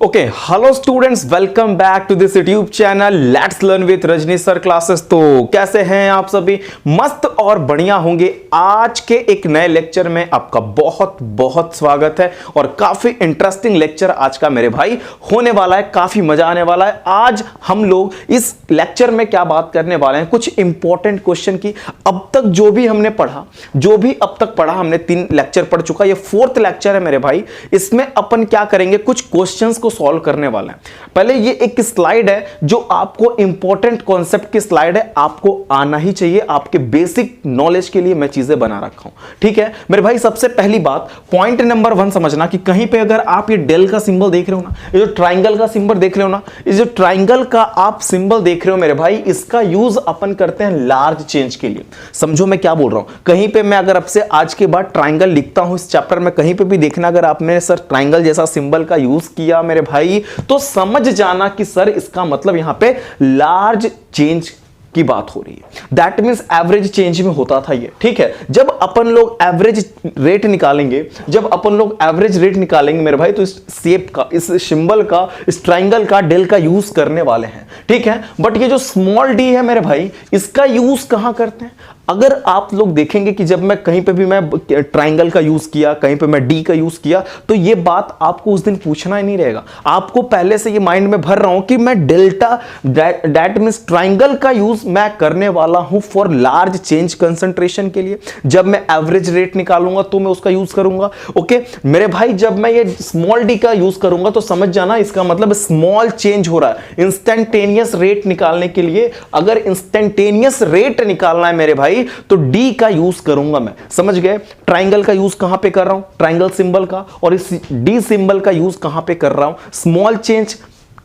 Okay hello students, welcome back to this YouTube channel let's learn with Rajni sir classes. तो कैसे हैं आप सभी? मस्त और बढ़िया होंगे। आज के एक नए लेक्चर में आपका बहुत बहुत स्वागत है और काफी इंटरेस्टिंग लेक्चर आज का मेरे भाई होने वाला है, काफी मजा आने वाला है। आज हम लोग इस लेक्चर में क्या बात करने वाले हैं, कुछ इंपॉर्टेंट क्वेश्चन की। अब तक जो भी हमने पढ़ा, अब तक पढ़ा, हमने 3 लेक्चर पढ़ चुका, ये 4th लेक्चर है मेरे भाई। इसमें अपन क्या करेंगे, कुछ क्वेश्चंस को सॉल्व करने वाला है। पहले ये एक स्लाइड है जो आपको इंपॉर्टेंट कॉन्सेप्ट की स्लाइड है, आपको आना ही चाहिए, आपके बेसिक नॉलेज के लिए मैं चीजें बना रखा हूं। ठीक है मेरे भाई, सबसे पहली बात पॉइंट नंबर 1 समझना कि कहीं पे अगर आप ये डेल का सिंबल देख रहे हो ना, ये जो ट्राइंगल का सिंबल देख रहे हो ना, ये जो ट्राइंगल का आप सिंबल देख रहे हो मेरे भाई, इसका यूज अपन करते हैं लार्ज चेंज के लिए। समझो मैं क्या बोल रहा हूं। कहीं पे मैं अगर आपसे आज के बाद ट्राइंगल लिखता हूं इस चैप्टर में, कहीं पे भी देखना अगर आपने सर ट्राइंगल जैसा सिंबल का यूज किया मेरे भाई, तो समझ जाना कि सर इसका मतलब यहां पे लार्ज चेंज की बात हो रही है। दैट मींस एवरेज चेंज में होता था ये। ठीक है, जब अपन लोग एवरेज रेट निकालेंगे मेरे भाई, तो इस शेप का, इस सिंबल का, इस ट्राइंगल का, डेल का यूज करने वाले हैं। ठीक है, बट ये जो स्मॉल डी है मेरे भाई, इसका यूज कहां करते हैं? अगर आप लोग देखेंगे कि जब मैं कहीं पे भी मैं ट्राइंगल का यूज किया, कहीं पे मैं डी का यूज किया, तो ये बात आपको उस दिन पूछना ही नहीं रहेगा। आपको पहले से ये माइंड में भर रहा हूं कि मैं डेल्टा, दैट मींस ट्राइंगल का यूज मैं करने वाला हूं फॉर लार्ज चेंज कंसंट्रेशन के लिए। जब मैं एवरेज रेट निकालूंगा तो मैं उसका यूज करूंगा। ओके मेरे भाई, जब मैं ये स्मॉल डी का यूज करूंगा तो समझ जाना इसका मतलब स्मॉल चेंज हो रहा है। इंस्टेंटेनियस रेट निकालने के लिए, अगर इंस्टेंटेनियस रेट निकालना है मेरे भाई, तो डी का यूज करूंगा मैं। समझ गए? ट्राइंगल का यूज कहां पे कर रहा हूं? ट्राइंगल सिंबल का। और इस डी सिंबल का यूज कहां पे कर रहा हूं? स्मॉल चेंज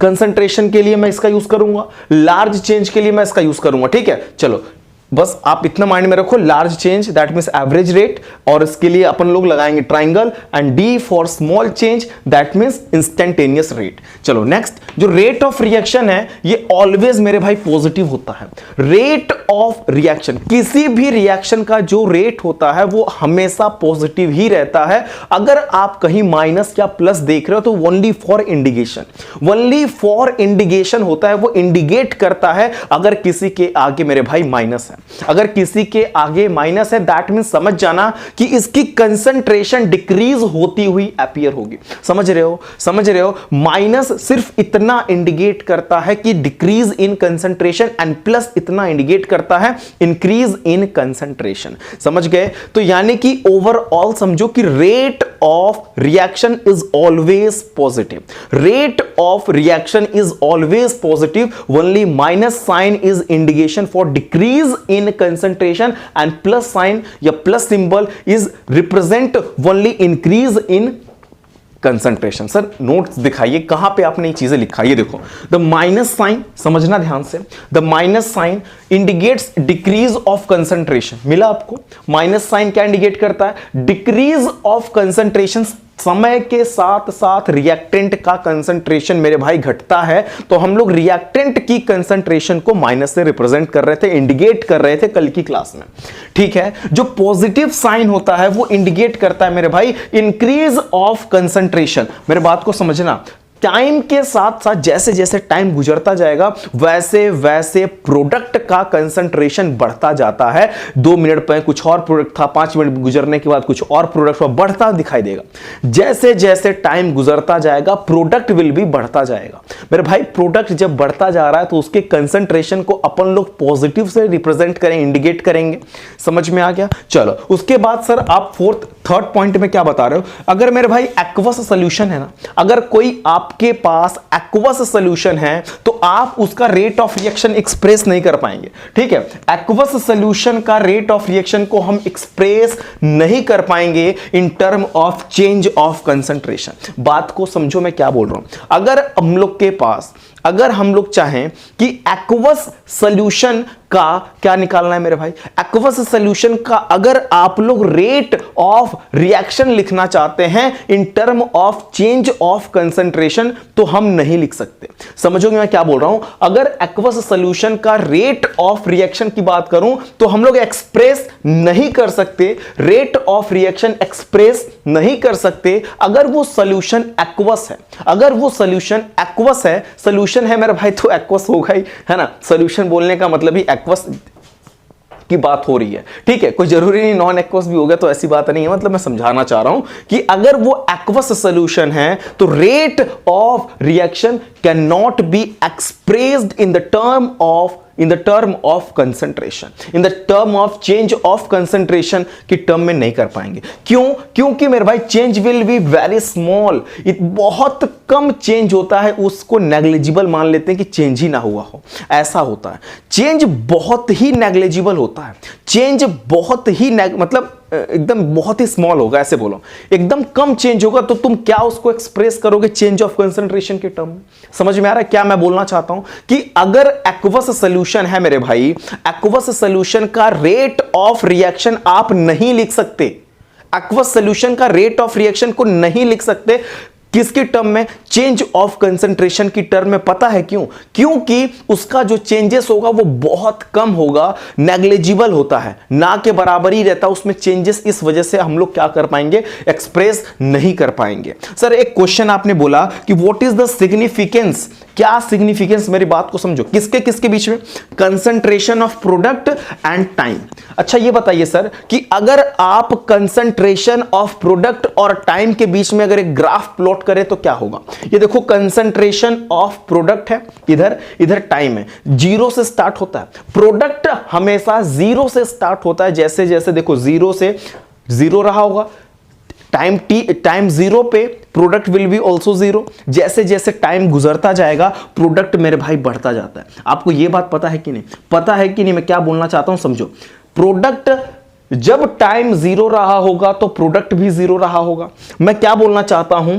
कंसंट्रेशन के लिए मैं इसका यूज करूंगा, लार्ज चेंज के लिए मैं इसका यूज करूंगा। ठीक है, चलो बस आप इतना माइंड में रखो, large change that means average rate, और इसके लिए अपन लोग लगाएंगे triangle, and D for small change that means instantaneous rate. चलो नेक्स्ट, जो रेट ऑफ रिएक्शन है ये ऑलवेज मेरे भाई पॉजिटिव होता है। रेट ऑफ रिएक्शन, किसी भी रिएक्शन का जो रेट होता है वो हमेशा पॉजिटिव ही रहता है। अगर आप कहीं माइनस या प्लस देख रहे हो तो only for indication, only for indication होता है। वो इंडिकेट करता है अगर किसी के आगे मेरे भाई माइनस है, अगर किसी के आगे माइनस है, दैट मींस समझ जाना कि इसकी कंसंट्रेशन डिक्रीज होती हुई अपीयर होगी। समझ रहे हो? माइनस सिर्फ इतना इंडिकेट करता है कि decrease in concentration, and plus इतना इंडिकेट करता है इंक्रीज इन कंसंट्रेशन। समझ गए? तो यानी कि ओवरऑल समझो कि rate of reaction is always positive. Rate of reaction is always positive, only minus sign is indication for decrease in concentration, and plus sign या plus symbol is represent only increase in concentration। Sir notes दिखाइए कहां पे आपने ये चीजें लिखा है। ये देखो, द माइनस साइन, समझना ध्यान से, the minus sign indicates decrease of concentration. मिला आपको? माइनस साइन क्या इंडिकेट करता है? Decrease of concentration. समय के साथ साथ रिएक्टेंट का कंसंट्रेशन मेरे भाई घटता है, तो हम लोग रिएक्टेंट की कंसंट्रेशन को माइनस से रिप्रेजेंट कर रहे थे, इंडिकेट कर रहे थे कल की क्लास में। ठीक है, जो पॉजिटिव साइन होता है वो इंडिकेट करता है मेरे भाई इंक्रीज ऑफ कंसंट्रेशन। मेरे बात को समझना, टाइम के साथ साथ जैसे जैसे टाइम गुजरता जाएगा वैसे वैसे प्रोडक्ट का कंसंट्रेशन बढ़ता जाता है। 2 मिनट पर कुछ और प्रोडक्ट था, 5 मिनट गुजरने के बाद कुछ और प्रोडक्ट बढ़ता दिखाई देगा। जैसे जैसे टाइम गुजरता जाएगा प्रोडक्ट विल भी बढ़ता जाएगा। मेरे भाई प्रोडक्ट जब बढ़ता जा रहा है तो उसके कंसंट्रेशन को अपन लोग पॉजिटिव से रिप्रेजेंट करें, इंडिकेट करेंगे। समझ में आ गया? चलो उसके बाद सर आप थर्ड पॉइंट में क्या बता रहे हो? अगर मेरे भाई एक्वस सॉल्यूशन है ना, अगर कोई आपके पास एक्वस सॉल्यूशन है तो आप उसका रेट ऑफ रिएक्शन एक्सप्रेस नहीं कर पाएंगे। ठीक है, एक्वस सॉल्यूशन का रेट ऑफ रिएक्शन को हम एक्सप्रेस नहीं कर पाएंगे in term of change of concentration. बात को समझो मैं क्या बोल रहा हूं। अगर हम लोग चाहें कि एक्वस सॉल्यूशन का क्या निकालना है मेरे भाई, एक्वस सॉल्यूशन का अगर आप लोग रेट ऑफ रिएक्शन लिखना चाहते हैं in term of change of concentration तो हम नहीं लिख सकते। समझोगे मैं क्या बोल रहा हूं, अगर एक्वस सॉल्यूशन का रेट ऑफ रिएक्शन की बात करूं तो हम लोग एक्सप्रेस नहीं कर सकते, रेट ऑफ रिएक्शन एक्सप्रेस नहीं कर सकते अगर वो सॉल्यूशन एक्वस है। अगर वो सॉल्यूशन एक्वस है, सॉल्यूशन है मेरे भाई तो एक्वस होगा ही, है ना। सॉल्यूशन बोलने का मतलब ही एक्वस की बात हो रही है, ठीक है, कोई जरूरी नहीं नॉन एक्वस भी होगा, तो ऐसी बात नहीं है। मतलब मैं समझाना चाह रहा हूं कि अगर वो एक्वस सॉल्यूशन है तो rate of reaction can not be expressed in the term of concentration, in the term of change of concentration की टर्म में नहीं कर पाएंगे। क्यों? क्योंकि मेरे भाई change will be very small, बहुत कम चेंज होता है, उसको नेग्लिजिबल मान लेते हैं कि चेंज ही ना हुआ हो, ऐसा होता है। चेंज बहुत ही नेग्लिजिबल होता है, चेंज बहुत ही मतलब एकदम बहुत ही स्मॉल होगा, ऐसे बोलो एकदम कम चेंज होगा, तो तुम क्या उसको एक्सप्रेस करोगे चेंज ऑफ कंसंट्रेशन के टर्म में? समझ में आ रहा है क्या मैं बोलना चाहता हूं कि अगर एक्वस सॉल्यूशन है मेरे भाई, एक्वस सॉल्यूशन का रेट ऑफ रिएक्शन आप नहीं लिख सकते, एक्वस सॉल्यूशन का रेट ऑफ रिएक्शन को नहीं लिख सकते किसकी टर्म में, चेंज ऑफ कंसंट्रेशन की टर्म में। पता है क्यों? क्योंकि उसका जो चेंजेस होगा वो बहुत कम होगा, नेग्लिजिबल होता है, ना के बराबर ही रहता उसमें चेंजेस, इस वजह से हम लोग क्या कर पाएंगे, एक्सप्रेस नहीं कर पाएंगे। सर एक क्वेश्चन आपने बोला कि व्हाट इज द सिग्निफिकेंस, क्या सिग्निफिकेंस, मेरी बात को समझो, किसके किसके बीच में, concentration of product and time. अच्छा ये बताइए सर कि अगर आप कंसंट्रेशन ऑफ प्रोडक्ट और टाइम के बीच में अगर एक ग्राफ प्लॉट करें तो क्या होगा? ये देखो कंसंट्रेशन ऑफ प्रोडक्ट है, इधर टाइम है, जीरो से स्टार्ट होता है, प्रोडक्ट हमेशा जीरो से स्टार्ट होता है, जैसे जैसे देखो जीरो से जीरो रहा होगा, टाइम जीरो पे product will be also zero, जैसे जैसे टाइम गुजरता जाएगा प्रोडक्ट मेरे भाई बढ़ता जाता है। आपको यह बात पता है कि नहीं? पता है कि नहीं मैं क्या बोलना चाहता हूं, समझो। प्रोडक्ट जब टाइम जीरो रहा होगा तो प्रोडक्ट भी जीरो रहा होगा। मैं क्या बोलना चाहता हूं,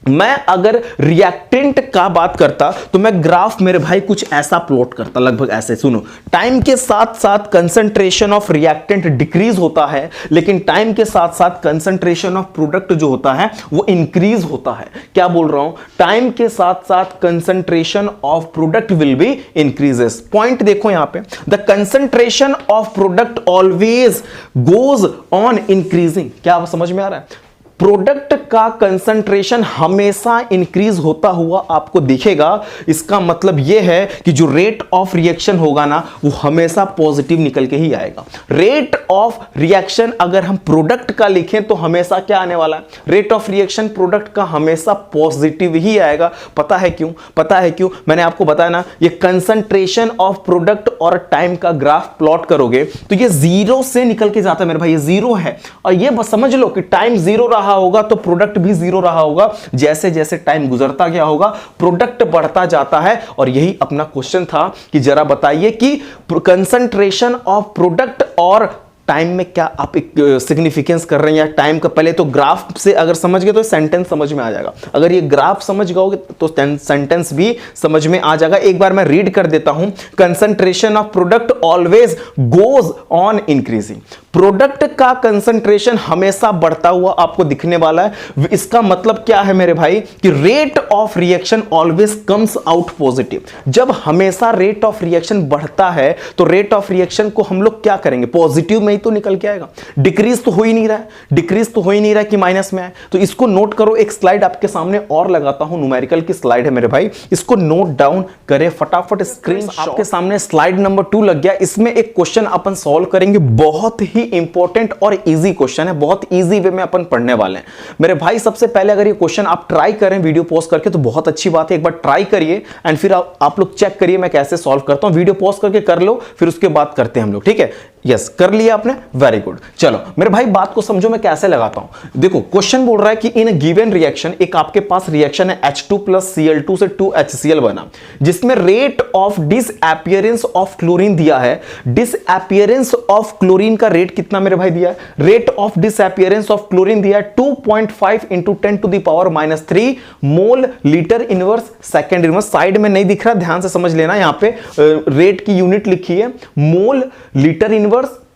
मैं अगर रिएक्टेंट का बात करता तो मैं ग्राफ मेरे भाई कुछ ऐसा प्लॉट करता, लगभग ऐसे। सुनो, टाइम के साथ साथ कंसंट्रेशन ऑफ रिएक्टेंट डिक्रीज होता है, लेकिन टाइम के साथ साथ कंसंट्रेशन ऑफ प्रोडक्ट जो होता है वो इंक्रीज होता है। क्या बोल रहा हूं, टाइम के साथ साथ concentration of product will be increases. Point देखो यहां पे, the concentration of product always goes on increasing. क्या समझ में आ रहा है? प्रोडक्ट का कंसंट्रेशन हमेशा इंक्रीज होता हुआ आपको दिखेगा। इसका मतलब यह है कि जो रेट ऑफ रिएक्शन होगा ना वो हमेशा पॉजिटिव निकल के ही आएगा। रेट ऑफ रिएक्शन अगर हम प्रोडक्ट का लिखें तो हमेशा क्या आने वाला है, रेट ऑफ रिएक्शन प्रोडक्ट का हमेशा पॉजिटिव ही आएगा। पता है क्यों? पता है क्यों? मैंने आपको बताया ना, ये कंसंट्रेशन ऑफ प्रोडक्ट और टाइम का ग्राफ प्लॉट करोगे तो ये जीरो से निकल के जाता है मेरे भाई, ये जीरो है। और ये बस समझ लो कि टाइम जीरो रहा होगा तो प्रोडक्ट भी जीरो रहा होगा, जैसे जैसे टाइम गुजरता गया होगा प्रोडक्ट बढ़ता जाता है। और यही अपना क्वेश्चन था कि जरा बताइए कि कंसंट्रेशन ऑफ प्रोडक्ट और टाइम में क्या आप सिग्निफिकेंस कर रहे हैं या टाइम का। पहले तो ग्राफ से अगर समझ गए तो सेंटेंस समझ में आ जाएगा, अगर ये ग्राफ समझ गए तो सेंटेंस भी समझ में आ जाएगा। एक बार मैं रीड कर देता हूं, concentration of product always goes on increasing. Product का कंसंट्रेशन हमेशा बढ़ता हुआ आपको दिखने वाला है। इसका मतलब क्या है मेरे भाई कि rate of reaction always comes out positive. जब हमेशा रेट ऑफ रिएक्शन बढ़ता है तो रेट ऑफ रिएक्शन को हम लोग क्या करेंगे, पॉजिटिव में ही तो निकल के आएगा। डिक्रीज तो हो ही नहीं रहा है, डिक्रीज तो हो ही नहीं रहा है कि माइनस में आए। तो इसको नोट करो, एक स्लाइड आपके सामने और लगाता हूं, न्यूमेरिकल की स्लाइड है मेरे भाई, इसको नोट डाउन करें फटाफट। स्क्रीन आपके सामने स्लाइड नंबर 2 लग गया। इसमें एक क्वेश्चन अपन सॉल्व करेंगे, बहुत ही इंपॉर्टेंट और इजी क्वेश्चन है, बहुत इजी वे में अपन पढ़ने वाले हैं मेरे भाई। सबसे पहले अगर ये क्वेश्चन आप ट्राई करें वीडियो पॉज करके तो बहुत अच्छी बात है, एक बार ट्राई करिए एंड फिर आप लोग चेक करिए मैं कैसे सॉल्व करता हूं। वीडियो पॉज करके कर लो, फिर उसके बाद करते हैं हम लोग, ठीक है। यस कर लिया आपने, वेरी गुड। चलो मेरे भाई बात को समझो मैं कैसे लगाता हूं। देखो क्वेश्चन बोल रहा है कि इन गिवन रिएक्शन, एक आपके पास रिएक्शन है H2 प्लस Cl2 से 2HCl बना, जिसमें rate of disappearance of chlorine दिया है। डिसअपीयरेंस ऑफ क्लोरीन का रेट कितना मेरे भाई दिया है? Rate of disappearance of chlorine दिया है 2.5 into 10⁻³ mole litre inverse second inverse. Side में नहीं दिख रहा, ध्यान से समझ लेना, यहां पे रेट की यूनिट लिखी है mole litre inverse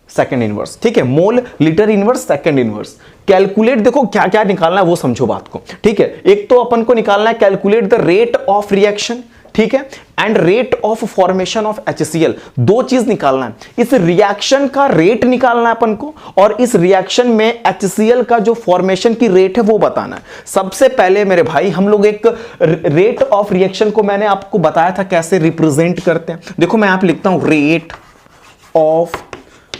second inverse, ठीक है, mole litre inverse second inverse. Calculate, देखो क्या क्या निकालना है वो समझो बात को, ठीक है। एक तो अपन को निकालना है calculate the rate of reaction, ठीक है, and rate of formation of HCl। दो चीज निकालना है, इस रिएक्शन का रेट निकालना है अपन को, और इस रिएक्शन में HCl का जो फॉर्मेशन की रेट है वो बताना है। सबसे पहले मेरे भाई हम लोग एक रेट ऑफ रिएक्शन को मैंने आपको बताया था कैसे रिप्रेजेंट करते हैं। देखो मैं यहां पे लिखता हूं रेट ऑफ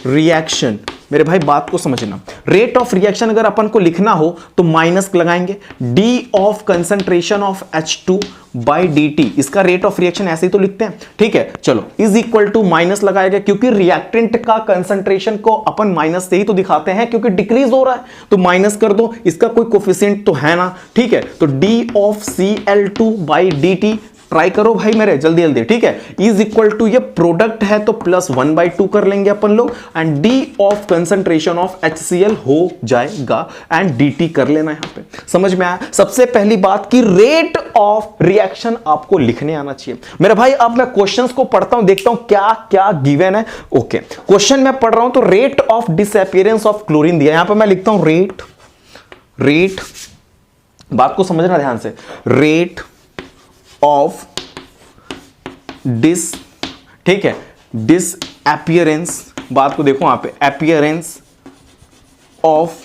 रिएक्शन। मेरे भाई बात को समझना, रेट ऑफ रिएक्शन अगर अपन को लिखना हो तो माइनस लगाएंगे, D of concentration of H2 by dt, इसका रेट ऑफ रिएक्शन ऐसे ही तो लिखते हैं, ठीक है। चलो इज इक्वल टू माइनस लगाएगा, क्योंकि रिएक्टेंट का कंसंट्रेशन को अपन माइनस से ही तो दिखाते हैं, क्योंकि डिक्रीज हो रहा है तो माइनस कर दो, इसका कोई कोफिशिएंट तो है ना, ठीक है। तो D of Cl2 by dt, try करो भाई मेरे जल्दी जल्दी, ठीक है। इज इक्वल टू, ये प्रोडक्ट है तो +1/2 कर लेंगे अपन लोग, and D of concentration of HCl हो जाएगा, एंड dt कर लेना यहां पे। समझ में आया? सबसे पहली बात की रेट ऑफ रिएक्शन आपको लिखने आना चाहिए मेरे भाई। अब मैं क्वेश्चंस को पढ़ता हूं, देखता हूं क्या क्या गिवन है। ओके क्वेश्चन मैं पढ़ रहा हूं, तो rate of disappearance of chlorine दिया, यहां पर मैं लिखता हूं रेट, बात को समझना ध्यान से, रेट ऑफ डिस, ठीक है, डिसअपीयरेंस, बात को देखो यहां पे, appearance of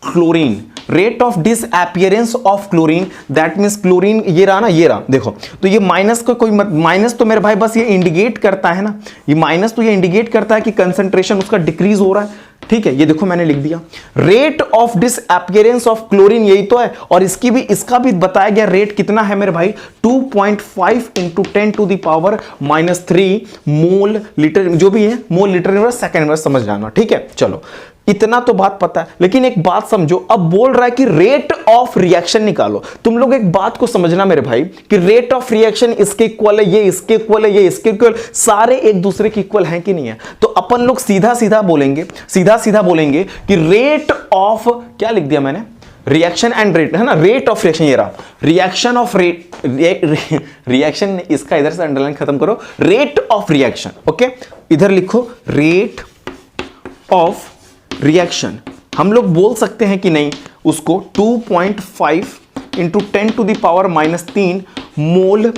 chlorine, rate of disappearance of chlorine, that means chlorine ये रहा ना, ये रहा, देखो तो ये माइनस का कोई माइनस तो मेरे भाई बस ये इंडिकेट करता है ना, ये माइनस तो ये इंडिकेट करता है कि कंसंट्रेशन उसका डिक्रीज हो रहा है, ठीक है। ये देखो मैंने लिख दिया rate of disappearance of chlorine, यही तो है, और इसका भी बताया गया रेट कितना है मेरे भाई, 2.5 इंटू 10⁻³ मोल लीटर, जो भी है mole litre inverse second inverse, समझ जाना, ठीक है। चलो इतना तो बात पता है, लेकिन एक बात समझो, अब बोल रहा है कि रेट ऑफ रिएक्शन निकालो। तुम लोग एक बात को समझना मेरे भाई कि रेट ऑफ रिएक्शन इसके इक्वल है, ये इसके इक्वल है, ये इसके इक्वल, सारे एक दूसरे के इक्वल हैं कि नहीं है। तो अपन लोग सीधा सीधा बोलेंगे कि रेट ऑफ, क्या लिख दिया मैंने, रिएक्शन एंड रेट है ना, रेट ऑफ रिएक्शन ये रहा, रिएक्शन ऑफ रेट, रिएक्शन इसका इधर से अंडरलाइन खत्म करो, रेट ऑफ रिएक्शन, ओके, इधर लिखो रेट ऑफ रिएक्शन। हम लोग बोल सकते हैं कि नहीं उसको 2.5 into 10⁻³ mole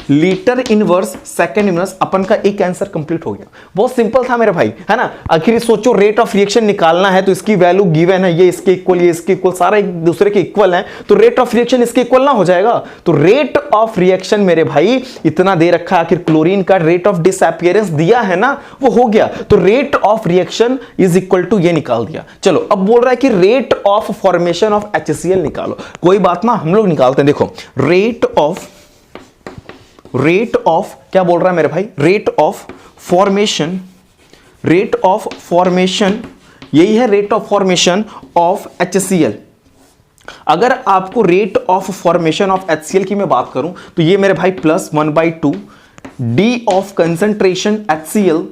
litre inverse second inverse. अपन का एक आंसर कंप्लीट हो गया, बहुत सिंपल था मेरे भाई, है ना। आखिर सोचो रेट ऑफ रिएक्शन निकालना है तो इसकी वैल्यू गिवन है, ये इसके इक्वल, ये इसके इक्वल, सारा एक दूसरे के इक्वल है, तो रेट ऑफ रिएक्शन इसके इक्वल ना हो जाएगा। तो रेट ऑफ रिएक्शन मेरे भाई इतना दे रखा है, आखिर क्लोरीन का रेट ऑफ डिसअपीयरेंस दिया है ना, वो हो गया, तो rate of reaction is equal to ये निकाल दिया। चलो अब बोल रहा है कि rate of formation of HCl निकालो, कोई बात ना, हम लोग निकालते हैं। देखो रेट ऑफ क्या बोल रहा है मेरे भाई, रेट ऑफ फॉर्मेशन, यही है rate of formation of HCl। अगर आपको rate of formation of HCl की मैं बात करूं तो ये मेरे भाई +1/2 d of concentration HCl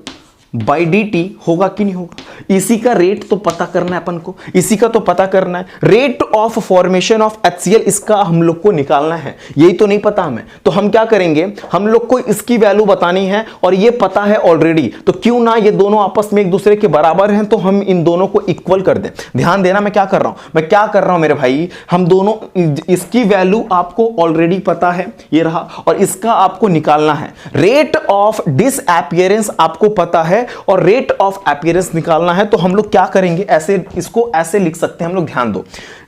by dt होगा कि नहीं होगा। इसी का रेट तो पता करना है अपन को, इसी का तो पता करना है, rate of formation of HCl, इसका हम लोग को निकालना है, यही तो नहीं पता हमें। तो हम क्या करेंगे, हम लोग को इसकी वैल्यू बतानी है और ये पता है ऑलरेडी, तो क्यों ना ये दोनों आपस में एक दूसरे के बराबर हैं, तो हम इन दोनों को इक्वल कर दें। ध्यान देना मैं क्या कर रहा हूं मेरे भाई, हम दोनों, इसकी वैल्यू आपको ऑलरेडी पता है, ये रहा, और इसका आपको निकालना है। रेट ऑफ डिसअपीयरेंस आपको पता है और रेट ऑफ अपीयरेंस निकालना है, तो हम लोग क्या करेंगे, ऐसे इसको ऐसे लिख सकते हैं हम लोग, ध्यान दो,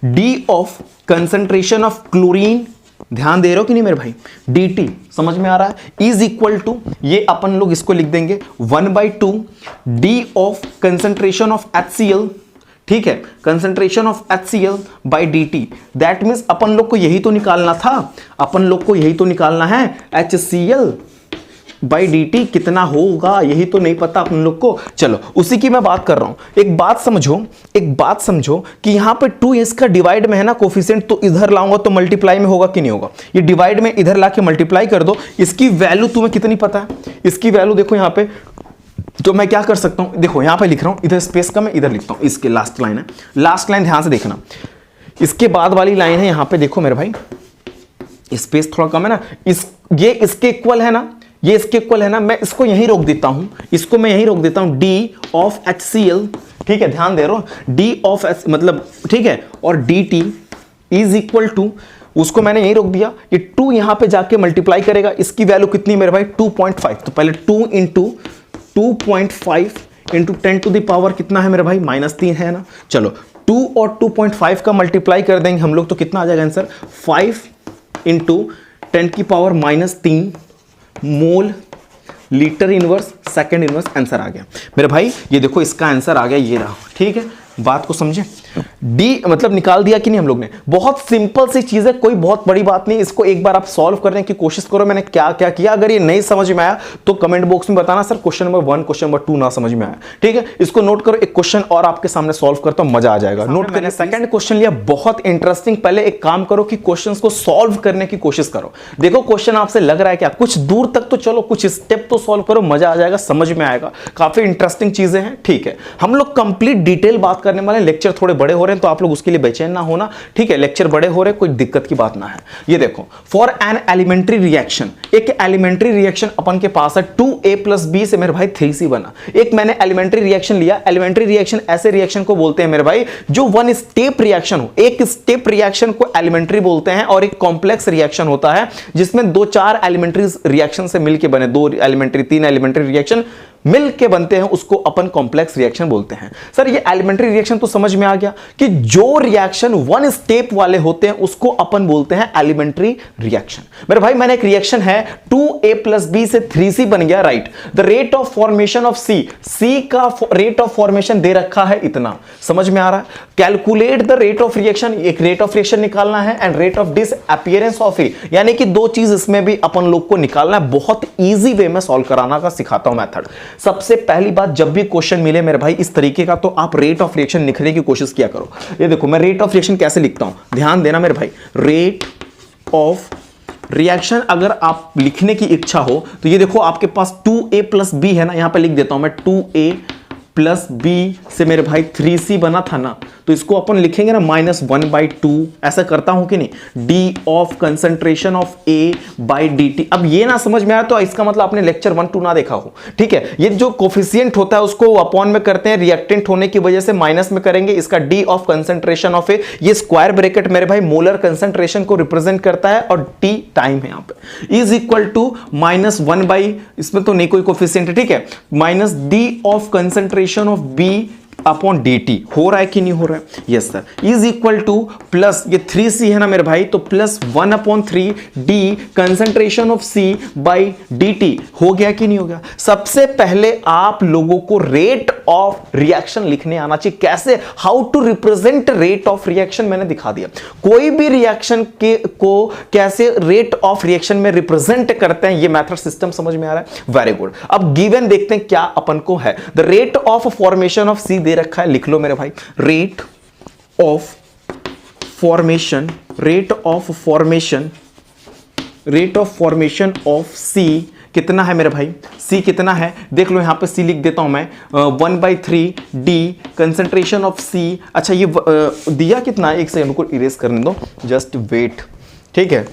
D of concentration of chlorine, ध्यान दे रहे हो कि नहीं मेरे भाई, dt समझ में आ रहा है, इज इक्वल टू, ये अपन लोग इसको लिख देंगे 1/2 d of concentration of HCl, ठीक है, concentration of HCl by dt। That means अपन लोग को यही तो निकालना था, अपन लोग को यही तो निकालना है HCl बाई डी टी कितना होगा, यही तो नहीं पता अपन लोग को। चलो उसी की मैं बात कर रहा हूं। एक बात समझो कि यहां पे 2 इसका डिवाइड में है ना कोफिशिएंट, तो इधर लाऊंगा तो मल्टीप्लाई में होगा कि नहीं होगा। ये डिवाइड में इधर लाके मल्टीप्लाई कर दो। इसकी वैल्यू तुम्हें कितनी पता है, इसकी वैल्यू देखो यहां पे, तो मैं क्या कर सकता हूं, देखो यहां पे लिख रहा हूं, इधर स्पेस कम है, इधर लिखता हूं, इसके लास्ट लाइन है, लास्ट लाइन ध्यान से देखना, इसके बाद वाली लाइन है यहां पे देखो मेरे भाई, स्पेस थोड़ा कम है ना, ये इसके इक्वल है ना, ये इसके इक्वल है ना, मैं इसको यहीं रोक देता हूं, इसको मैं यहीं रोक देता हूं, डी ऑफ HCl, ठीक है, ध्यान दे रहा हूं, डी ऑफ एच मतलब, ठीक है, और D T is equal to, उसको मैंने यहीं रोक दिया, ये 2 यहां पे जाके मल्टीप्लाई करेगा, इसकी वैल्यू कितनी मेरे भाई 2.5, तो पहले 2 into 2.5 into 10 to the power कितना है मेरे भाई -3 है ना। चलो 2 और 2.5 का मल्टीप्लाई कर देंगे हम लोग तो कितना आ जाएगा आंसर, 5 इंटू 10 की power -3 mole litre inverse second inverse, answer आ गया मेरे भाई। ये देखो इसका आंसर आ गया, ये रहा, ठीक है, बात को समझे, डी मतलब निकाल दिया कि नहीं हम लोग ने। बहुत सिंपल सी चीज है, कोई बहुत बड़ी बात नहीं, इसको एक बार आप सॉल्व करने की कोशिश करो, मैंने क्या क्या किया। अगर ये नहीं समझ में आया तो कमेंट बॉक्स में बताना, sir question number 1 question number 2 ना समझ में आया, ठीक है। इसको नोट करो, एक क्वेश्चन और आपके सामने सॉल्व करता हूं, मजा आ जाएगा। नोट करने, सेकंड क्वेश्चन लिया, बहुत इंटरेस्टिंग। पहले एक काम करो कि क्वेश्चन को सॉल्व करने की कोशिश करो। देखो क्वेश्चन आपसे लग रहा है क्या, कुछ दूर तक तो चलो, कुछ स्टेप तो सॉल्व करो, मजा आ जाएगा, समझ में आएगा, काफी इंटरेस्टिंग चीजें हैं, ठीक है। हम लोग कंप्लीट डिटेल बात करने वाले, लेक्चर थोड़े बड़े हो रहे हैं तो आप लोग उसके लिए बेचैन ना होना, ठीक है, लेक्चर बड़े हो रहे हैं, कोई दिक्कत की बात ना है। ये देखो, फॉर एन एलिमेंट्री रिएक्शन, एक एलिमेंट्री रिएक्शन अपन के पास है, 2a + b से मेरे भाई 3c बना। एक मैंने एलिमेंट्री रिएक्शन लिया, एलिमेंट्री रिएक्शन ऐसे रिएक्शन को बोलते हैं मेरे भाई जो 1 स्टेप रिएक्शन हो, एक स्टेप रिएक्शन को एलिमेंट्री बोलते हैं, और एक कॉम्प्लेक्स रिएक्शन होता है जिसमें 2-4 एलिमेंट्री रिएक्शन से मिलकर बने, 2 एलिमेंट्री 3 एलिमेंट्री रिएक्शन मिल के बनते हैं, उसको अपन कॉम्प्लेक्स रिएक्शन बोलते हैं। सर ये एलिमेंट्री रिएक्शन तो समझ में आ गया कि जो रिएक्शन 1 स्टेप वाले होते हैं उसको अपन बोलते हैं एलिमेंट्री रिएक्शन। मेरे भाई मैंने एक रिएक्शन है 2a + b से 3c बन गया, right. The rate of formation of C का रेट ऑफ फॉर्मेशन दे रखा है इतना, समझ में आ रहा है। Calculate the rate of reaction, एक रेट ऑफ रिएक्शन निकालना है, and rate of disappearance of A, यानी कि 2 चीज इसमें भी अपन लोग को निकालना है। बहुत इजी वे में सॉल्व कराना का सिखाता हूं मेथड। सबसे पहली बात, जब भी क्वेश्चन मिले मेरे भाई इस तरीके का, तो आप रेट ऑफ रिएक्शन लिखने की कोशिश किया करो। ये देखो मैं रेट ऑफ रिएक्शन कैसे लिखता हूं, ध्यान देना मेरे भाई। रेट ऑफ रिएक्शन अगर आप लिखने की इच्छा हो तो ये देखो आपके पास 2a + b है ना, यहां पे लिख देता हूं मैं, 2a + b से मेरे भाई 3c बना था ना, तो इसको अपन लिखेंगे ना -1/2, ऐसा करता हूं कि नहीं, D of concentration of a by D T. अब ये ना समझ में आया तो इसका मतलब आपने लेक्चर 1-2 ना देखा हो, ठीक है। ये जो कोफिशिएंट होता है उसको अपॉन में करते हैं, रिएक्टेंट होने की वजह से माइनस में करेंगे, इसका डी ऑफ कंसंट्रेशन ऑफ ए, ये स्क्वायर ब्रैकेट मेरे भाई मोलर कंसंट्रेशन को रिप्रेजेंट करता है, और टी टाइम है यहां पे, इज इक्वल टू -1/, इसमें तो नहीं कोई कोफिशिएंट है, ठीक है, minus D of concentration of B upon D T. हो रहा है कि नहीं हो रहा है, yes sir, is equal to plus ये 3c है ना मेरे भाई, तो +1/3 D concentration of c by D T. हो गया कि नहीं हो गया। सबसे पहले आप लोगों को रेट ऑफ रिएक्शन लिखने आना चाहिए। कैसे, how to represent rate of reaction मैंने दिखा दिया। कोई भी रिएक्शन के को कैसे रेट ऑफ रिएक्शन में रिप्रेजेंट करते हैं, ये मेथड सिस्टम समझ में आ रहा है, वेरी गुड। अब गिवन देखते हैं क्या अपन को है। The rate of formation of C दे रखा है, लिख लो मेरे भाई, rate of formation, rate of formation, rate of formation of C कितना है मेरे भाई, सी कितना है देख लो, यहां पे सी लिख देता हूं मैं, 1/3 डी कंसंट्रेशन ऑफ सी। अच्छा ये दिया कितना है, एक सेकंड को इरेज करने दो, जस्ट वेट, ठीक है।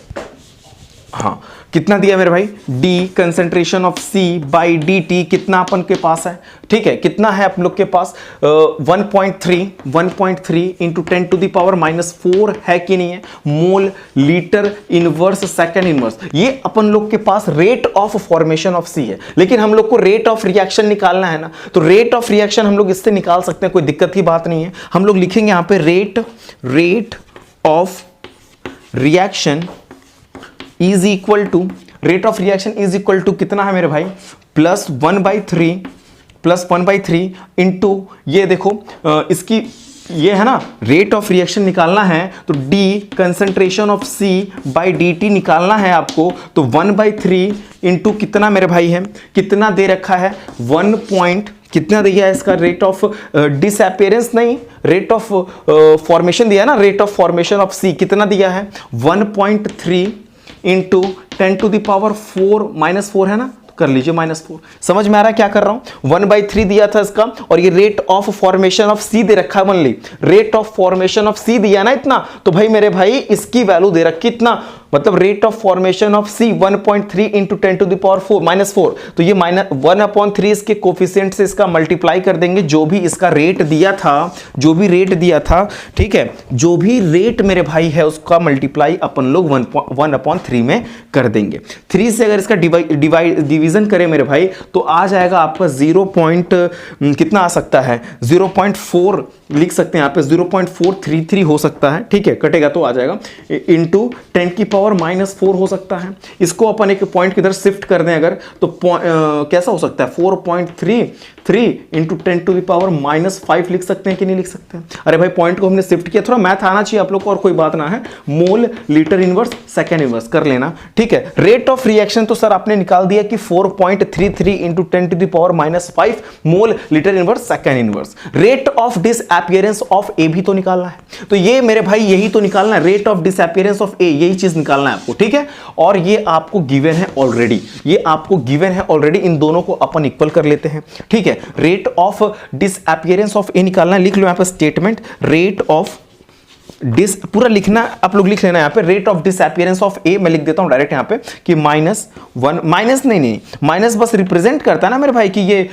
हाँ कितना दिया मेरे भाई, D concentration of C by D T कितना अपन के पास है, ठीक है, कितना है अपन लोग के पास 1.3 इंटू 10 टू द पावर -4 है कि नहीं है, mole litre inverse second inverse. ये अपन लोग के पास रेट ऑफ फॉर्मेशन ऑफ सी है, लेकिन हम लोग को रेट ऑफ रिएक्शन निकालना है ना, तो रेट ऑफ रिएक्शन हम लोग इससे निकाल सकते हैं, कोई दिक्कत की बात नहीं है। हम लोग लिखेंगे यहां पे rate of reaction is equal to, rate of reaction is equal to कितना है मेरे भाई, +1/3 इंटू, ये देखो इसकी ये है ना, रेट ऑफ रिएक्शन निकालना है तो D concentration of C by dt निकालना है आपको, तो 1/3 इंटू कितना मेरे भाई है, कितना दे रखा है 1 पॉइंट, कितना दिया है इसका रेट ऑफ डिसअपियरेंस, नहीं रेट ऑफ फॉर्मेशन दिया है ना, rate of formation of C कितना दिया है 1.3 इंटू 10⁴ -4 है ना, कर लीजिए -4। समझ में आ रहा है क्या कर रहा हूं, 1/3 दिया था इसका, और ये rate of formation of C दे रखा है, only rate of formation of C दिया ना इतना, तो भाई मेरे भाई इसकी वैल्यू दे रखी इतना, मतलब rate of formation of C 1.3 into 10⁻⁴ तो ये -1/3 इसके कोफिशिएंट से इसका मल्टीप्लाई कर देंगे, जो भी इसका रेट दिया था, जो भी रेट दिया था, ठीक है, जो भी रेट मेरे भाई है उसका मल्टीप्लाई अपन लोग 1/3 में कर देंगे। 3 से अगर इसका डिवीजन करें मेरे भाई तो आ जाएगा आपका 0. कितना आ सकता है 0.4 लिख सकते हैं यहाँ पे, 0.433 हो सकता है, ठीक है, कटेगा तो आ जाएगा, इंटू 10⁻⁴ हो सकता है। इसको अपन एक पॉइंट किधर शिफ्ट कर दें अगर, तो कैसा हो सकता है 4.33 इंटू 10⁻⁻5 लिख सकते हैं कि नहीं लिख सकते हैं। अरे भाई पॉइंट को हमने शिफ्ट किया, थोड़ा मैथ आना चाहिए आप लोग को, और कोई बात ना है, mole litre inverse second inverse कर लेना, ठीक है। रेट ऑफ रिएक्शन तो सर आपने निकाल दिया कि 4.33 into 10⁻⁻5 mole litre inverse second inverse. Rate of disappearance of A भी तो निकालना है, तो ये मेरे भाई यही तो निकालना है, रेट ऑफ डिसअपियरेंस ऑफ ए, यही चीज निकालना है आपको, ठीक है। और ये आपको गिवन है ऑलरेडी, ये आपको गिवन है ऑलरेडी, इन दोनों को अपन इक्वल कर लेते हैं, ठीक है। रेट ऑफ डिसअपियरेंस ऑफ ए निकालना है, लिख लो यहां पर स्टेटमेंट, रेट ऑफ पूरा लिखना आप लोग, लिख लेना यहां पे, रेट ऑफ डिसअपियरेंस ऑफ ए, मैं लिख देता हूं डायरेक्ट यहां पे कि -1, माइनस नहीं, माइनस बस रिप्रेजेंट करता है ना मेरे भाई कि ये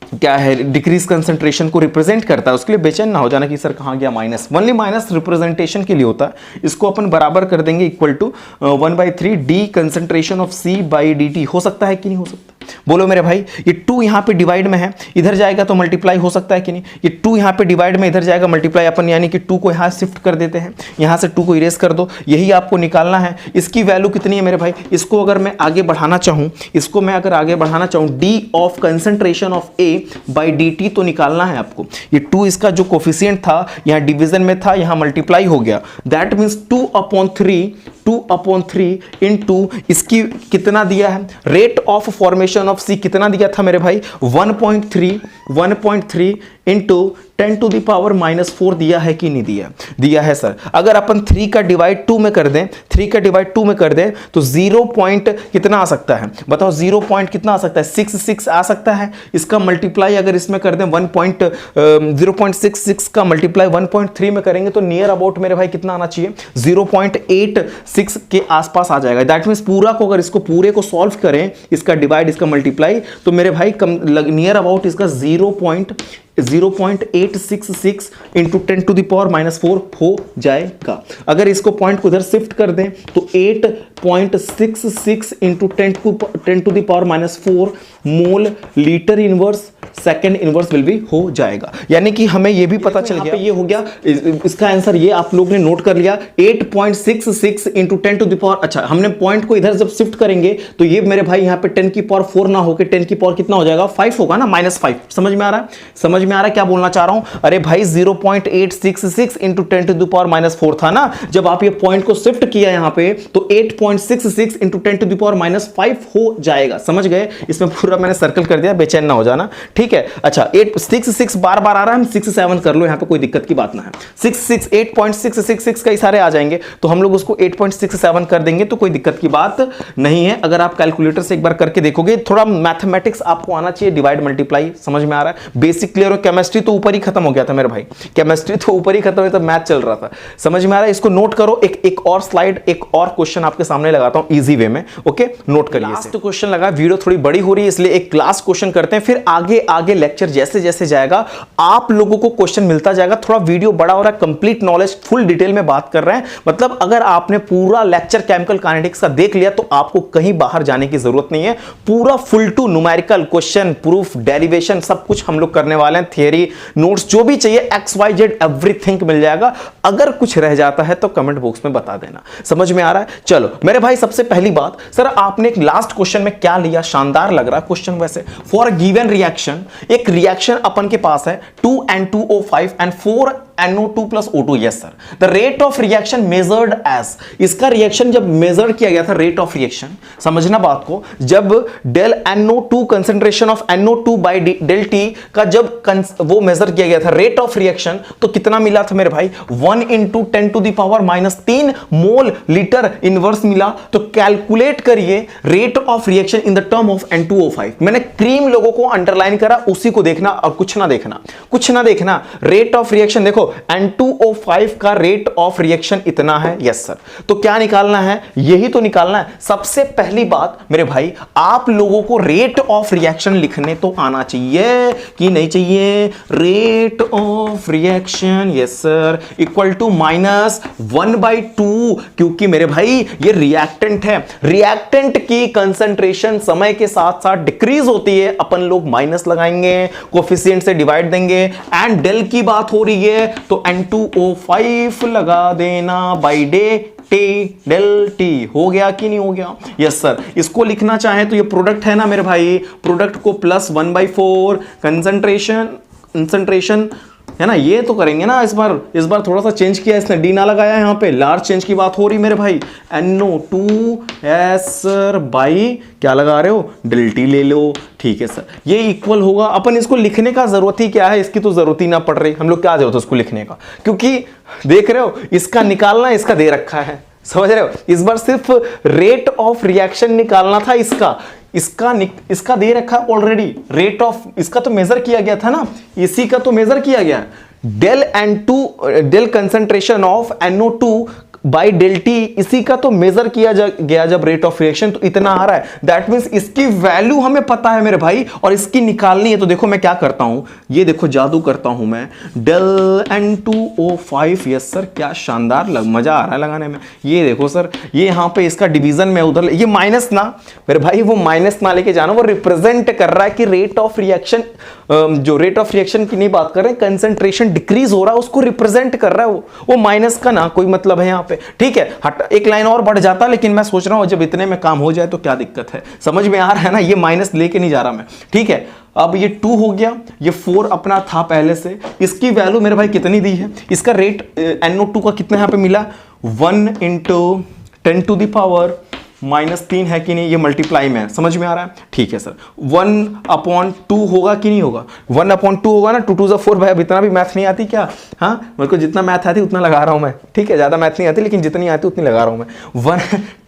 क्या है, डिक्रीज कंसंट्रेशन को रिप्रेजेंट करता है, उसके लिए बेचैन ना हो जाना कि सर कहां गया माइनस, ओनली माइनस रिप्रेजेंटेशन के लिए होता है। इसको अपन बराबर कर देंगे equal to 1/3 D concentration of C by dt, हो सकता है कि नहीं हो सकता, बोलो मेरे भाई। ये 2 यहां पे डिवाइड में है, इधर जाएगा तो मल्टीप्लाई हो सकता है कि नहीं, ये 2 यहां पे डिवाइड में, इधर जाएगा मल्टीप्लाई, अपन यानी कि 2 को यहां शिफ्ट कर देते हैं, यहां से 2 को इरेज कर दो, यही आपको निकालना है। इसकी वैल्यू कितनी है मेरे भाई, इसको अगर मैं आगे बढ़ाना चाहूं, इसको मैं अगर आगे बढ़ाना चाहूं, D of concentration of A by dt तो निकालना है आपको। ये 2 इसका जो कोफिशिएंट था यहां डिवीजन में था, यहां मल्टीप्लाई हो गया, दैट मींस 2/3 इंटू इसकी कितना दिया है, rate of formation of C कितना दिया था मेरे भाई 1.3 इंटू 10⁻⁻4 दिया है कि नहीं दिया, दिया है सर। अगर अपन 3 का डिवाइड 2 में कर दें, 3 का डिवाइड 2 में कर दें तो 0 पॉइंट कितना आ सकता है बताओ, 0 पॉइंट कितना आ सकता है 66 आ सकता है। इसका मल्टीप्लाई अगर इसमें कर दें 0.66 का मल्टीप्लाई 1.3 में करेंगे तो नियर अबाउट मेरे भाई कितना आना चाहिए 0.86 के आसपास आ जाएगा। दैट मींस पूरा को अगर इसको पूरे को सॉल्व करें, इसका डिवाइड इसका मल्टीप्लाई, तो मेरे भाई नियर अबाउट इसका 0.866 इंटू 10⁻⁴ हो जाएगा। अगर इसको पॉइंट को इधर शिफ्ट कर दें तो 8.66 into 10⁻⁴ mole litre inverse second inverse will be हो जाएगा। यानी कि हमें यह भी पता चल गया, ये हो गया इसका आंसर, ये आप लोग ने नोट कर लिया 8.66 इंटू 10⁻, अच्छा हमने पॉइंट को इधर जब शिफ्ट करेंगे तो ये मेरे भाई यहाँ पे 10⁻⁴ ना होकर 10 कितना हो जाएगा 5 होगा ना, -5। समझ में आ रहा है, समझ में आ रहा है क्या बोलना चाह रहा हूं। अरे भाई 0.866 इंटू 10⁻⁴ था ना, जब आप ये पॉइंट को शिफ्ट किया यहां पे तो 8.66 इंटू 10⁻⁵ हो जाएगा। समझ गए, इसमें पूरा मैंने सर्कल कर दिया, बेचैन ना हो जाना, ठीक है। अच्छा 866 बार बार आ रहा है, हम 67 कर लो यहां पे, कोई दिक्कत की बात ना है। 8.666 कई सारे आ जाएंगे तो हम लोग उसको 8.67 कर देंगे तो कोई दिक्कत की बात नहीं है। अगर आप कैलकुलेटर से एक बार करके देखोगे, थोड़ा मैथमेटिक्स आपको आना चाहिए, डिवाइड मल्टीप्लाई, समझ में आ रहा है, बेसिक क्लियर हो। केमिस्ट्री तो ऊपर ही खत्म हो गया था मेरे भाई, केमिस्ट्री तो ऊपर ही खत्म हो गया था, मैथ चल रहा था, समझ में आ रहा है। इसको नोट करो, एक और स्लाइड, एक और क्वेश्चन आपके सामने लगाता हूं इजी वे में, ओके नोट करिए। लास्ट क्वेश्चन लगा, वीडियो थोड़ी बड़ी हो रही है इसलिए एक लास्ट क्वेश्चन करते हैं, फिर आगे आगे लेक्चर जैसे जैसे जाएगा आप लोगों को क्वेश्चन मिलता जाएगा। थोड़ा वीडियो बड़ा हो रहा है, कंप्लीट नॉलेज फुल डिटेल में बात कर रहे हैं, मतलब अगर आपने पूरा लेक्चर केमिकल काइनेटिक्स का देख लिया तो आपको कहीं बाहर जाने की जरूरत नहीं है। पूरा full to numerical question, proof, derivation सब कुछ हम लोग करने वाले हैं, थियरी, नोट्स जो भी चाहिए XYZ एवरीथिंग मिल जाएगा। अगर कुछ रह जाता है तो कमेंट बॉक्स में बता देना। समझ में आ रहा है? चलो मेरे भाई, सबसे पहली बात, सर आपने एक लास्ट क्वेश्चन में क्या लिया, शानदार लग रहा है क्वेश्चन। वैसे फॉर गिवन रिएक्शन रिएक्शन, एक रिएक्शन अपन के पास है 2N2O5 and 4NO2 plus O2, yes sir. The rate of reaction measured as, इसका रिएक्शन जब मेजर किया गया था, रेट ऑफ रिएक्शन, समझना बात को, जब del NO2 concentration of NO2 by del T का जब वो मेजर किया गया था रेट ऑफ रिएक्शन, तो कितना मिला था मेरे भाई, 1 × 10⁻³ मोल लीटर इनवर्स मिला। तो कैलकुलेट करिए rate of reaction in the term of N2O5। मैंने क्रीम लोगों को अंडरलाइन करा, उसी को देखना और कुछ ना देखना, कुछ ना देखना। रेट ऑफ रिएक्शन देखो, N2O5 का रेट ऑफ रिएक्शन इतना है, यस सर। तो क्या निकालना है, यही तो निकालना है। सबसे पहली बात मेरे भाई, आप लोगों को रेट ऑफ रिएक्शन लिखने तो आना चाहिए कि नहीं चाहिए। Rate of reaction, yes sir, equal to -1/2, क्योंकि मेरे भाई ये रिएक्टेंट है, रिएक्टेंट की कंसंट्रेशन समय के साथ साथ डिक्रीज होती है, अपन लोग माइनस लगाएंगे, कोफिशिएंट से डिवाइड देंगे, एंड डेल की बात हो रही है तो N2O5 लगा देना बाई डेल टी। हो गया कि नहीं हो गया, यस सर। इसको लिखना चाहे तो ये प्रोडक्ट है ना मेरे भाई, प्रोडक्ट को +1/4 कंसंट्रेशन है ना, ये तो करेंगे ना। इस बार थोड़ा सा चेंज किया इसने, डी ना लगाया, यहां पे लार्ज चेंज की बात हो रही मेरे भाई। NO2 सर बाई क्या लगा रहे हो, डेल टी ले लो, ठीक है सर। ये इक्वल होगा, अपन इसको लिखने का जरूरत ही क्या है, इसकी तो जरूरत ही ना पड़ रही, हम लोग क्या जरूरत है उसको लिखने का, क्योंकि देख रहे हो इसका निकालना, इसका दे रखा है, समझ रहे हो। इस बार सिर्फ रेट ऑफ रिएक्शन निकालना था, इसका दे रखा ऑलरेडी। रेट ऑफ इसका तो मेजर किया गया था ना, इसी का तो मेजर किया गया। Del concentration of NO2 by del T, इसी का तो मेजर किया गया जब रेट ऑफ रिएक्शन, तो इतना आ रहा है। दैट मींस इसकी वैल्यू हमें पता है मेरे भाई, और इसकी निकालनी है। तो देखो मैं क्या करता हूं, ये देखो जादू करता हूं मैं, डेल N2O5, यस सर, क्या शानदार मजा आ रहा है लगाने में। ये देखो सर, ये यहां पे इसका डिवीजन में उधर, ये माइनस ना मेरे भाई, वो माइनस ना लेके जाना, वो रिप्रेजेंट कर रहा है कि रेट ऑफ रिएक्शन, जो रेट ऑफ रिएक्शन की नहीं बात कर रहे हैं, कंसेंट्रेशन डिक्रीज हो रहा है, उसको रिप्रेजेंट कर रहा है वो माइनस का ना कोई मतलब है यहां पे, ठीक है। हट एक लाइन और बढ़ जाता, लेकिन मैं सोच रहा हूं जब इतने में काम हो जाए तो क्या दिक्कत है, समझ में आ रहा है ना। ये माइनस लेके नहीं जा रहा मैं, ठीक है। अब ये 2 हो गया, ये 4 अपना था पहले से, इसकी वैल्यू मेरे भाई कितनी दी है, इसका रेट NO2 का कितना यहां पे मिला, 1 × 10⁻³ है कि नहीं, ये मल्टीप्लाई में है, समझ में आ रहा है, ठीक है सर। 1/2 होगा कि नहीं होगा, 1/2 होगा ना, 2 2 4 भाई। अब इतना भी मैथ नहीं आती क्या, हाँ, मेरे को जितना मैथ आती उतना लगा रहा हूं मैं, ठीक है। ज्यादा मैथ नहीं आती, लेकिन जितनी आती उतनी लगा रहा हूं मैं।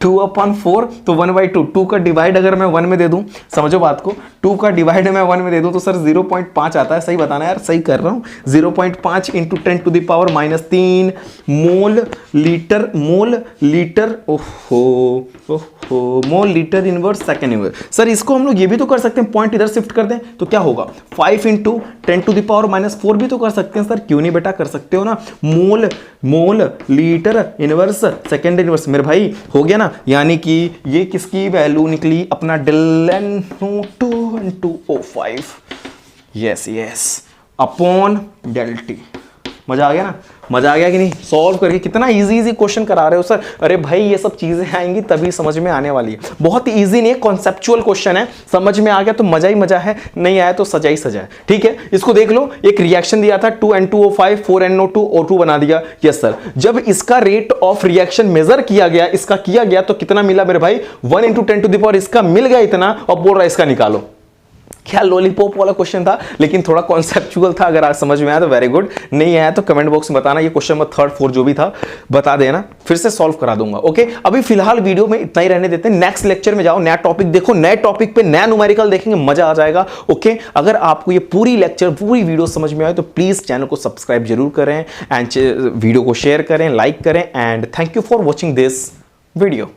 2/4 तो 1/2, 2 का डिवाइड अगर मैं 1 में दे दूं, समझो बात को, 2 का डिवाइड मैं 1 में दे दूं तो सर 0.5 आता है, सही बताना यार, सही कर रहा हूं। 0.5 × 10⁻³ मोल लीटर, मोल litre inverse second inverse. Sir इसको हम लोग ये भी तो कर सकते हैं, पॉइंट इधर शिफ्ट कर दें तो क्या होगा, 5 × 10⁻⁴ भी तो कर सकते हैं सर, क्यों नहीं बेटा, कर सकते हो ना। मोल लीटर इनवर्स सेकेंड इनवर्स, मेरे भाई हो गया ना। यानी कि ये किसकी वैल्यू निकली, अपना del N2O5, yes, upon del T. मजा आ गया ना, मजा आ गया कि नहीं, सॉल्व करके कितना इजी क्वेश्चन करा रहे हो सर। अरे भाई ये सब चीजें आएंगी तभी समझ में आने वाली है, बहुत ही इजी नहीं है, कॉन्सेप्चुअल क्वेश्चन है। समझ में आ गया तो मजा ही मजा है, नहीं आया तो सजा ही सजा है, ठीक है। इसको देख लो, एक रिएक्शन दिया था 2N2O5 4NO2 O2 बना दिया, यस सर। जब इसका रेट ऑफ रिएक्शन मेजर किया गया, इसका किया गया, तो कितना मिला मेरे भाई, 1 × 10⁻, इसका मिल गया इतना, और बोल रहा है इसका निकालो। क्या लॉलीपॉप वाला क्वेश्चन था, लेकिन थोड़ा कॉन्सेप्चुअल था। अगर आज समझ में आया तो वेरी गुड, नहीं आया तो कमेंट बॉक्स में बताना। ये क्वेश्चन नंबर 3, 4 जो भी था बता देना, फिर से सॉल्व करा दूंगा, ओके। अभी फिलहाल वीडियो में इतना ही रहने देते हैं, नेक्स्ट लेक्चर में जाओ, नया टॉपिक देखो, नए टॉपिक पे नया न्यूमेरिकल देखेंगे, मजा आ जाएगा, ओके। अगर आपको ये पूरी लेक्चर, पूरी वीडियो समझ में आए तो प्लीज चैनल को सब्सक्राइब जरूर करें, एंड वीडियो को शेयर करें, लाइक करें, and thank you for watching this video.